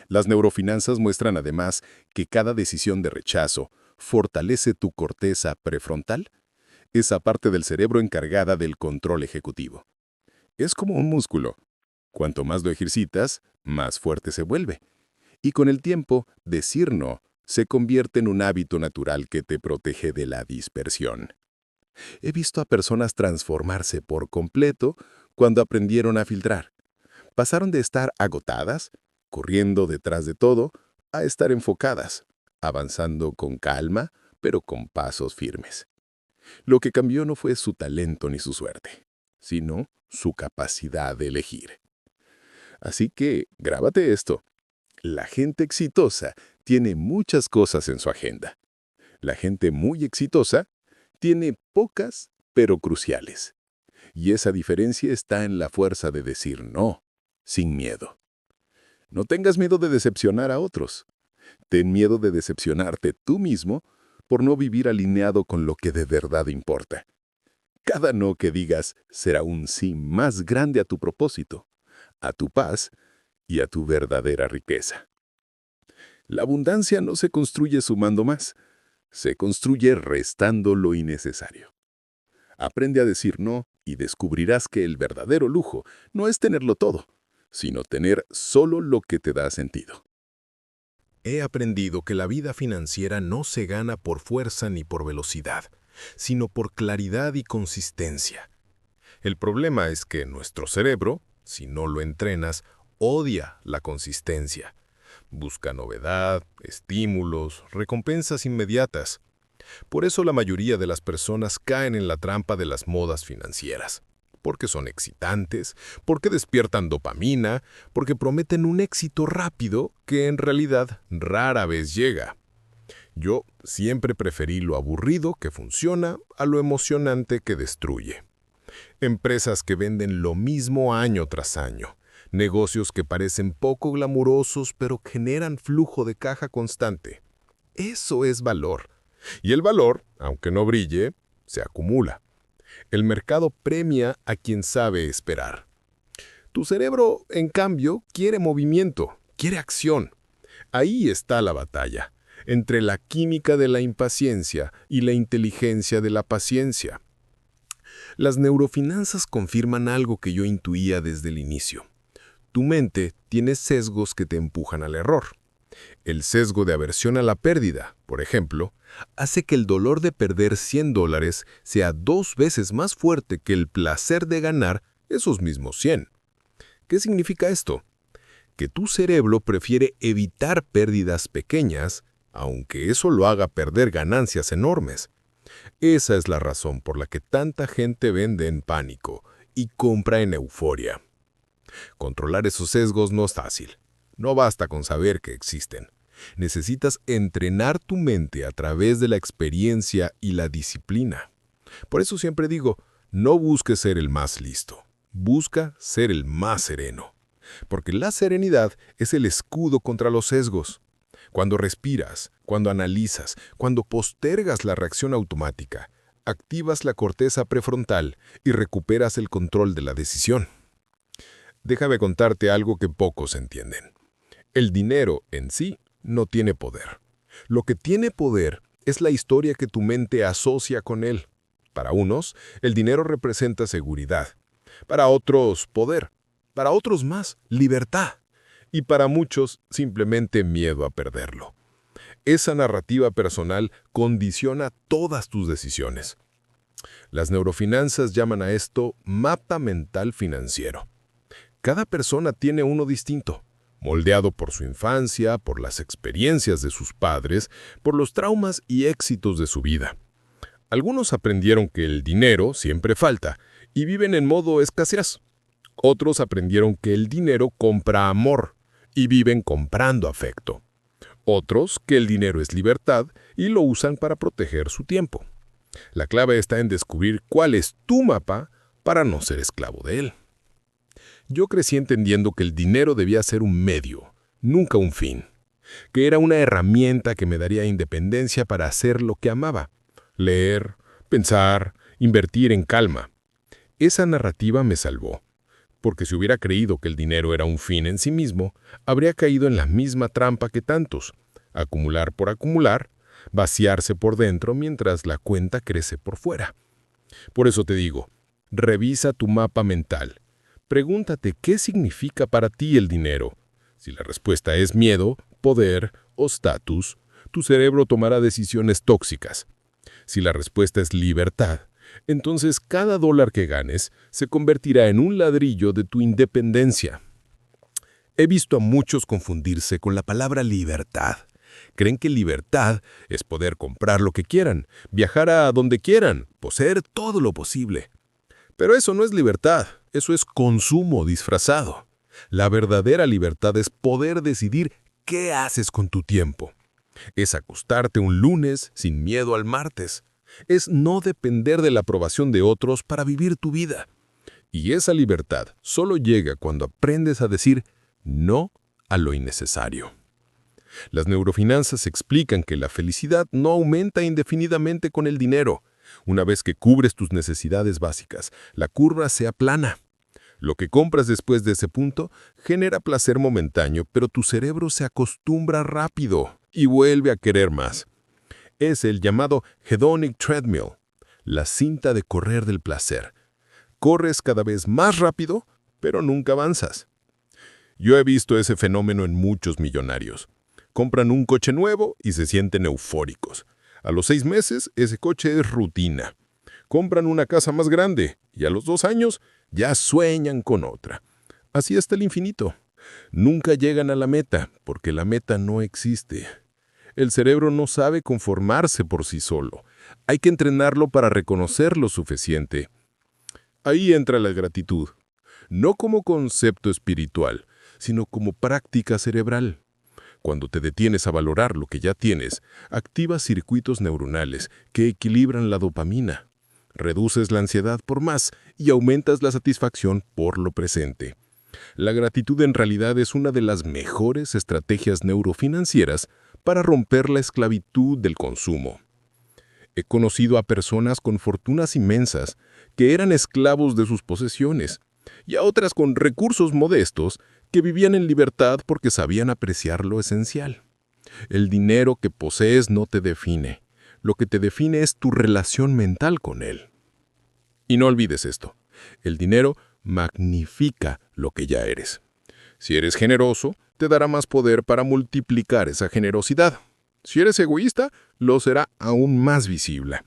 Las neurofinanzas muestran además que cada decisión de rechazo fortalece tu corteza prefrontal, esa parte del cerebro encargada del control ejecutivo. Es como un músculo. Cuanto más lo ejercitas, más fuerte se vuelve. Y con el tiempo, decir no se convierte en un hábito natural que te protege de la dispersión. He visto a personas transformarse por completo cuando aprendieron a filtrar. Pasaron de estar agotadas, corriendo detrás de todo, a estar enfocadas, avanzando con calma, pero con pasos firmes. Lo que cambió no fue su talento ni su suerte, sino su capacidad de elegir. Así que, grábate esto. La gente exitosa tiene muchas cosas en su agenda. La gente muy exitosa tiene pocas, pero cruciales. Y esa diferencia está en la fuerza de decir no, sin miedo. No tengas miedo de decepcionar a otros. Ten miedo de decepcionarte tú mismo por no vivir alineado con lo que de verdad importa. Cada no que digas será un sí más grande a tu propósito, a tu paz y a tu verdadera riqueza. La abundancia no se construye sumando más, se construye restando lo innecesario. Aprende a decir no y descubrirás que el verdadero lujo no es tenerlo todo, sino tener solo lo que te da sentido. He aprendido que la vida financiera no se gana por fuerza ni por velocidad, sino por claridad y consistencia. El problema es que nuestro cerebro, si no lo entrenas, odia la consistencia. Busca novedad, estímulos, recompensas inmediatas. Por eso la mayoría de las personas caen en la trampa de las modas financieras. Porque son excitantes, porque despiertan dopamina, porque prometen un éxito rápido que en realidad rara vez llega. Yo siempre preferí lo aburrido que funciona a lo emocionante que destruye. Empresas que venden lo mismo año tras año. Negocios que parecen poco glamurosos pero generan flujo de caja constante. Eso es valor. Y el valor, aunque no brille, se acumula. El mercado premia a quien sabe esperar. Tu cerebro, en cambio, quiere movimiento, quiere acción. Ahí está la batalla, entre la química de la impaciencia y la inteligencia de la paciencia. Las neurofinanzas confirman algo que yo intuía desde el inicio. Tu mente tiene sesgos que te empujan al error. El sesgo de aversión a la pérdida, por ejemplo, hace que el dolor de perder $100 sea 2 veces más fuerte que el placer de ganar esos mismos 100. ¿Qué significa esto? Que tu cerebro prefiere evitar pérdidas pequeñas, aunque eso lo haga perder ganancias enormes. Esa es la razón por la que tanta gente vende en pánico y compra en euforia. Controlar esos sesgos no es fácil. No basta con saber que existen. Necesitas entrenar tu mente a través de la experiencia y la disciplina. Por eso siempre digo, no busques ser el más listo. Busca ser el más sereno. Porque la serenidad es el escudo contra los sesgos. Cuando respiras, cuando analizas, cuando postergas la reacción automática, activas la corteza prefrontal y recuperas el control de la decisión. Déjame contarte algo que pocos entienden. El dinero en sí no tiene poder. Lo que tiene poder es la historia que tu mente asocia con él. Para unos, el dinero representa seguridad. Para otros, poder. Para otros más, libertad. Y para muchos, simplemente miedo a perderlo. Esa narrativa personal condiciona todas tus decisiones. Las neurofinanzas llaman a esto mapa mental financiero. Cada persona tiene uno distinto, moldeado por su infancia, por las experiencias de sus padres, por los traumas y éxitos de su vida. Algunos aprendieron que el dinero siempre falta y viven en modo escasez. Otros aprendieron que el dinero compra amor y viven comprando afecto. Otros que el dinero es libertad y lo usan para proteger su tiempo. La clave está en descubrir cuál es tu mapa para no ser esclavo de él. Yo crecí entendiendo que el dinero debía ser un medio, nunca un fin. Que era una herramienta que me daría independencia para hacer lo que amaba. Leer, pensar, invertir en calma. Esa narrativa me salvó. Porque si hubiera creído que el dinero era un fin en sí mismo, habría caído en la misma trampa que tantos. Acumular por acumular, vaciarse por dentro mientras la cuenta crece por fuera. Por eso te digo, revisa tu mapa mental. Pregúntate qué significa para ti el dinero. Si la respuesta es miedo, poder o estatus, tu cerebro tomará decisiones tóxicas. Si la respuesta es libertad, entonces cada dólar que ganes se convertirá en un ladrillo de tu independencia. He visto a muchos confundirse con la palabra libertad. Creen que libertad es poder comprar lo que quieran, viajar a donde quieran, poseer todo lo posible. Pero eso no es libertad, eso es consumo disfrazado. La verdadera libertad es poder decidir qué haces con tu tiempo. Es acostarte un lunes sin miedo al martes. Es no depender de la aprobación de otros para vivir tu vida. Y esa libertad solo llega cuando aprendes a decir no a lo innecesario. Las neurofinanzas explican que la felicidad no aumenta indefinidamente con el dinero. Una vez que cubres tus necesidades básicas, la curva se aplana. Lo que compras después de ese punto genera placer momentáneo, pero tu cerebro se acostumbra rápido y vuelve a querer más. Es el llamado hedonic treadmill, la cinta de correr del placer. Corres cada vez más rápido, pero nunca avanzas. Yo he visto ese fenómeno en muchos millonarios. Compran un coche nuevo y se sienten eufóricos. A los 6 meses, ese coche es rutina. Compran una casa más grande y a los 2 años ya sueñan con otra. Así hasta el infinito. Nunca llegan a la meta, porque la meta no existe. El cerebro no sabe conformarse por sí solo. Hay que entrenarlo para reconocer lo suficiente. Ahí entra la gratitud. No como concepto espiritual, sino como práctica cerebral. Cuando te detienes a valorar lo que ya tienes, activas circuitos neuronales que equilibran la dopamina. Reduces la ansiedad por más y aumentas la satisfacción por lo presente. La gratitud en realidad es una de las mejores estrategias neurofinancieras para romper la esclavitud del consumo. He conocido a personas con fortunas inmensas que eran esclavos de sus posesiones y a otras con recursos modestos que vivían en libertad porque sabían apreciar lo esencial. El dinero que posees no te define. Lo que te define es tu relación mental con él. Y no olvides esto. El dinero magnifica lo que ya eres. Si eres generoso, te dará más poder para multiplicar esa generosidad. Si eres egoísta, lo será aún más visible.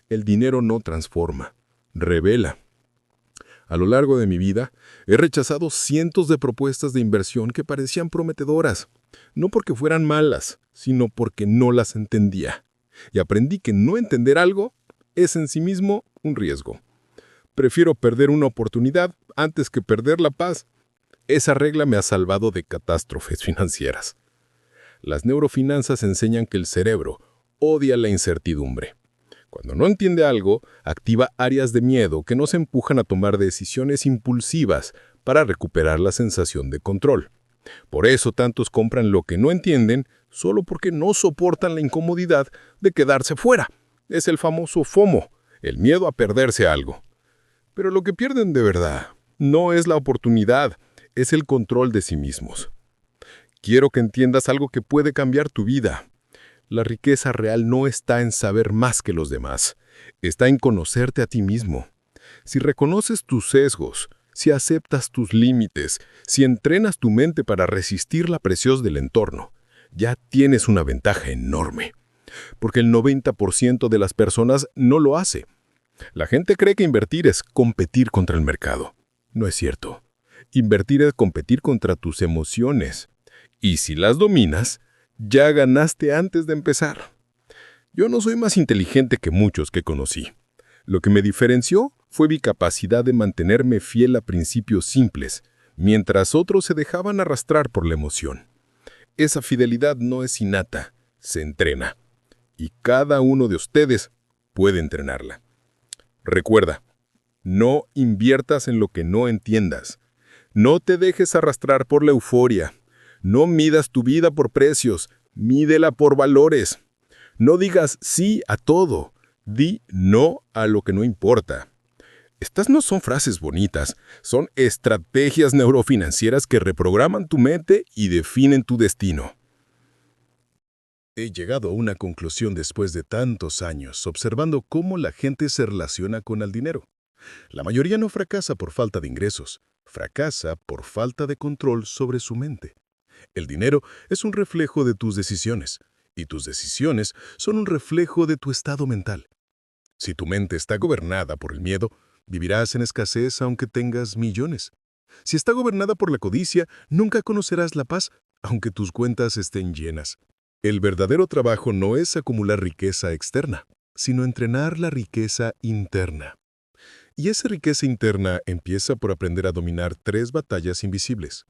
El dinero no transforma, revela. A lo largo de mi vida, he rechazado cientos de propuestas de inversión que parecían prometedoras, no porque fueran malas, sino porque no las entendía. Y aprendí que no entender algo es en sí mismo un riesgo. Prefiero perder una oportunidad antes que perder la paz. Esa regla me ha salvado de catástrofes financieras. Las neurofinanzas enseñan que el cerebro odia la incertidumbre. Cuando no entiende algo, activa áreas de miedo que nos empujan a tomar decisiones impulsivas para recuperar la sensación de control. Por eso tantos compran lo que no entienden solo porque no soportan la incomodidad de quedarse fuera. Es el famoso FOMO, el miedo a perderse algo. Pero lo que pierden de verdad no es la oportunidad, es el control de sí mismos. Quiero que entiendas algo que puede cambiar tu vida. La riqueza real no está en saber más que los demás, está en conocerte a ti mismo. Si reconoces tus sesgos, si aceptas tus límites, si entrenas tu mente para resistir la presión del entorno, ya tienes una ventaja enorme. Porque el 90% de las personas no lo hace. La gente cree que invertir es competir contra el mercado. No es cierto. Invertir es competir contra tus emociones. Y si las dominas, ya ganaste antes de empezar. Yo no soy más inteligente que muchos que conocí. Lo que me diferenció fue mi capacidad de mantenerme fiel a principios simples, mientras otros se dejaban arrastrar por la emoción. Esa fidelidad no es innata, se entrena. Y cada uno de ustedes puede entrenarla. Recuerda, no inviertas en lo que no entiendas. No te dejes arrastrar por la euforia. No midas tu vida por precios, mídela por valores. No digas sí a todo, di no a lo que no importa. Estas no son frases bonitas, son estrategias neurofinancieras que reprograman tu mente y definen tu destino. He llegado a una conclusión después de tantos años observando cómo la gente se relaciona con el dinero. La mayoría no fracasa por falta de ingresos, fracasa por falta de control sobre su mente. El dinero es un reflejo de tus decisiones, y tus decisiones son un reflejo de tu estado mental. Si tu mente está gobernada por el miedo, vivirás en escasez aunque tengas millones. Si está gobernada por la codicia, nunca conocerás la paz, aunque tus cuentas estén llenas. El verdadero trabajo no es acumular riqueza externa, sino entrenar la riqueza interna. Y esa riqueza interna empieza por aprender a dominar 3 batallas invisibles: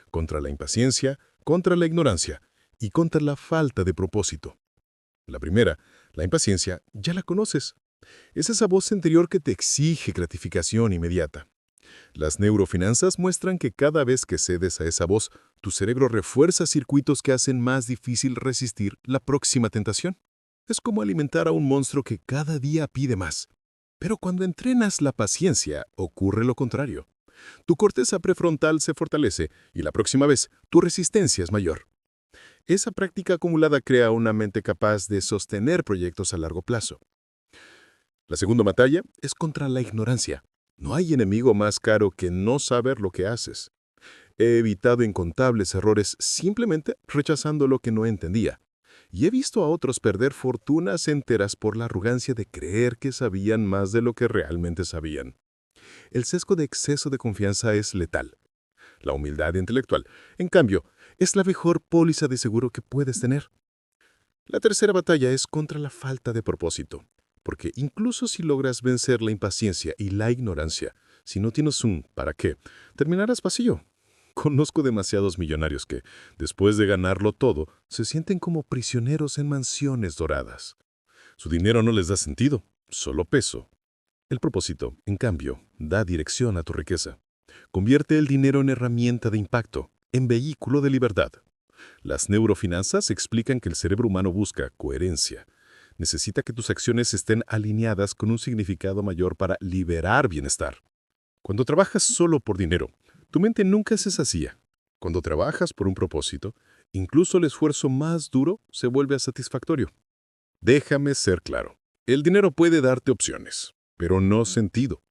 contra la impaciencia, contra la ignorancia y contra la falta de propósito. La primera, la impaciencia, ya la conoces. Es esa voz interior que te exige gratificación inmediata. Las neurofinanzas muestran que cada vez que cedes a esa voz, tu cerebro refuerza circuitos que hacen más difícil resistir la próxima tentación. Es como alimentar a un monstruo que cada día pide más. Pero cuando entrenas la paciencia, ocurre lo contrario. Tu corteza prefrontal se fortalece y la próxima vez tu resistencia es mayor. Esa práctica acumulada crea una mente capaz de sostener proyectos a largo plazo. La segunda batalla es contra la ignorancia. No hay enemigo más caro que no saber lo que haces. He evitado incontables errores simplemente rechazando lo que no entendía. Y he visto a otros perder fortunas enteras por la arrogancia de creer que sabían más de lo que realmente sabían. El sesgo de exceso de confianza es letal. La humildad intelectual, en cambio, es la mejor póliza de seguro que puedes tener. La tercera batalla es contra la falta de propósito. Porque incluso si logras vencer la impaciencia y la ignorancia, si no tienes un ¿para qué?, terminarás vacío. Conozco demasiados millonarios que, después de ganarlo todo, se sienten como prisioneros en mansiones doradas. Su dinero no les da sentido, solo peso. El propósito, en cambio, da dirección a tu riqueza. Convierte el dinero en herramienta de impacto, en vehículo de libertad. Las neurofinanzas explican que el cerebro humano busca coherencia. Necesita que tus acciones estén alineadas con un significado mayor para liberar bienestar. Cuando trabajas solo por dinero, tu mente nunca se sacía. Cuando trabajas por un propósito, incluso el esfuerzo más duro se vuelve satisfactorio. Déjame ser claro. El dinero puede darte opciones, pero no sentido.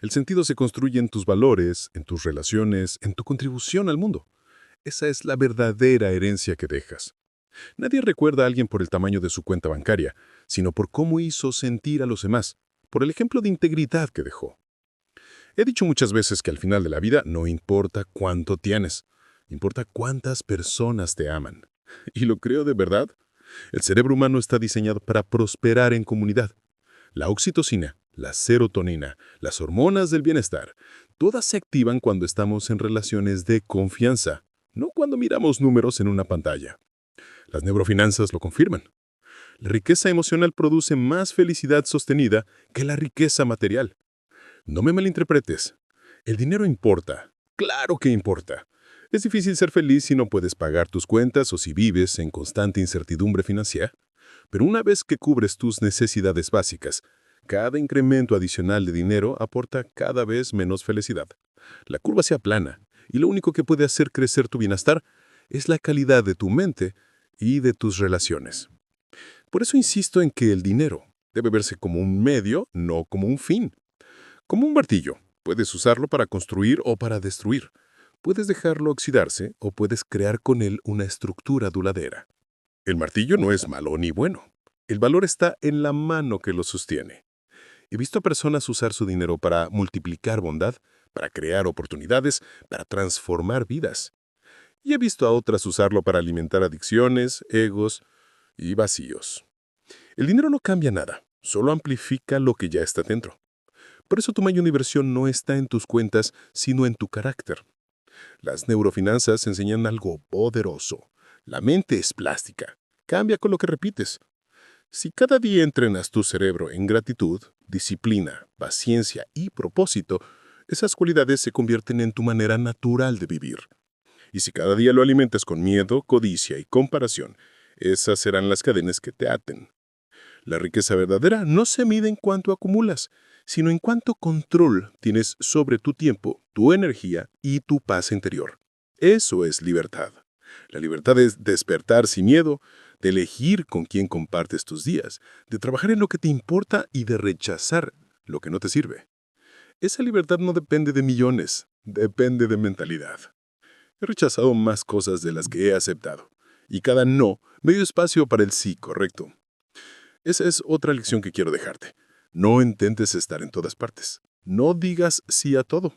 El sentido se construye en tus valores, en tus relaciones, en tu contribución al mundo. Esa es la verdadera herencia que dejas. Nadie recuerda a alguien por el tamaño de su cuenta bancaria, sino por cómo hizo sentir a los demás, por el ejemplo de integridad que dejó. He dicho muchas veces que al final de la vida no importa cuánto tienes, importa cuántas personas te aman. Y lo creo de verdad. El cerebro humano está diseñado para prosperar en comunidad. La oxitocina, la serotonina, las hormonas del bienestar, todas se activan cuando estamos en relaciones de confianza, no cuando miramos números en una pantalla. Las neurofinanzas lo confirman. La riqueza emocional produce más felicidad sostenida que la riqueza material. No me malinterpretes. El dinero importa. ¡Claro que importa! Es difícil ser feliz si no puedes pagar tus cuentas o si vives en constante incertidumbre financiera. Pero una vez que cubres tus necesidades básicas, Cada incremento adicional de dinero aporta cada vez menos felicidad. La curva se aplana y lo único que puede hacer crecer tu bienestar es la calidad de tu mente y de tus relaciones. Por eso insisto en que el dinero debe verse como un medio, no como un fin. Como un martillo, puedes usarlo para construir o para destruir. Puedes dejarlo oxidarse o puedes crear con él una estructura duradera. El martillo no es malo ni bueno. El valor está en la mano que lo sostiene. He visto a personas usar su dinero para multiplicar bondad, para crear oportunidades, para transformar vidas. Y he visto a otras usarlo para alimentar adicciones, egos y vacíos. El dinero no cambia nada, solo amplifica lo que ya está dentro. Por eso tu mayor inversión no está en tus cuentas, sino en tu carácter. Las neurofinanzas enseñan algo poderoso. La mente es plástica. Cambia con lo que repites. Si cada día entrenas tu cerebro en gratitud, disciplina, paciencia y propósito, esas cualidades se convierten en tu manera natural de vivir. Y si cada día lo alimentas con miedo, codicia y comparación, esas serán las cadenas que te aten. La riqueza verdadera no se mide en cuánto acumulas, sino en cuánto control tienes sobre tu tiempo, tu energía y tu paz interior. Eso es libertad. La libertad es despertar sin miedo, de elegir con quién compartes tus días, de trabajar en lo que te importa y de rechazar lo que no te sirve. Esa libertad no depende de millones, depende de mentalidad. He rechazado más cosas de las que he aceptado, y cada no me dio espacio para el sí correcto. Esa es otra lección que quiero dejarte. No intentes estar en todas partes. No digas sí a todo.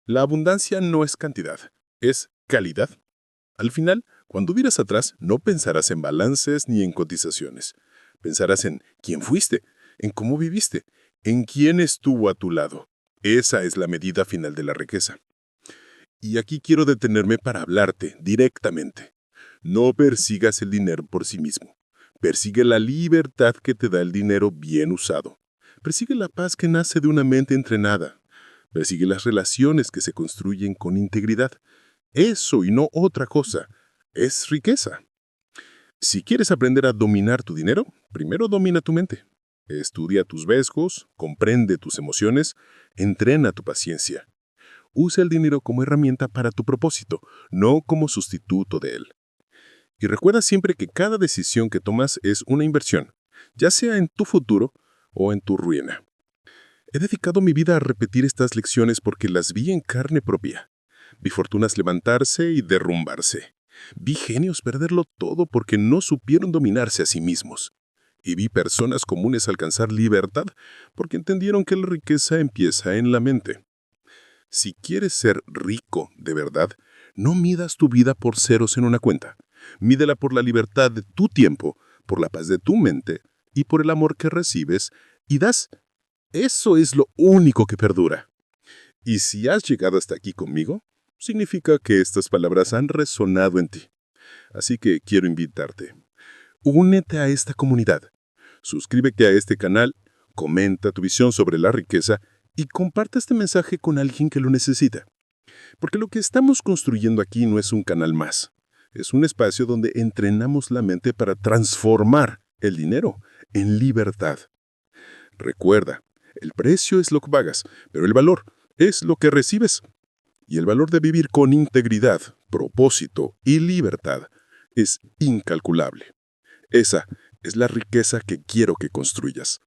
La abundancia no es cantidad, es calidad. Al final, cuando miras atrás, no pensarás en balances ni en cotizaciones. Pensarás en quién fuiste, en cómo viviste, en quién estuvo a tu lado. Esa es la medida final de la riqueza. Y aquí quiero detenerme para hablarte directamente. No persigas el dinero por sí mismo. Persigue la libertad que te da el dinero bien usado. Persigue la paz que nace de una mente entrenada. Persigue las relaciones que se construyen con integridad. Eso y no otra cosa es riqueza. Si quieres aprender a dominar tu dinero, primero domina tu mente. Estudia tus riesgos, comprende tus emociones, entrena tu paciencia. Usa el dinero como herramienta para tu propósito, no como sustituto de él. Y recuerda siempre que cada decisión que tomas es una inversión, ya sea en tu futuro o en tu ruina. He dedicado mi vida a repetir estas lecciones porque las vi en carne propia. Vi fortunas levantarse y derrumbarse. Vi genios perderlo todo porque no supieron dominarse a sí mismos. Y vi personas comunes alcanzar libertad porque entendieron que la riqueza empieza en la mente. Si quieres ser rico de verdad, no midas tu vida por ceros en una cuenta. Mídela por la libertad de tu tiempo, por la paz de tu mente y por el amor que recibes y das. Eso es lo único que perdura. Y si has llegado hasta aquí conmigo, significa que estas palabras han resonado en ti. Así que quiero invitarte. Únete a esta comunidad. Suscríbete a este canal, comenta tu visión sobre la riqueza y comparte este mensaje con alguien que lo necesita. Porque lo que estamos construyendo aquí no es un canal más. Es un espacio donde entrenamos la mente para transformar el dinero en libertad. Recuerda, el precio es lo que pagas, pero el valor es lo que recibes. Y el valor de vivir con integridad, propósito y libertad es incalculable. Esa es la riqueza que quiero que construyas.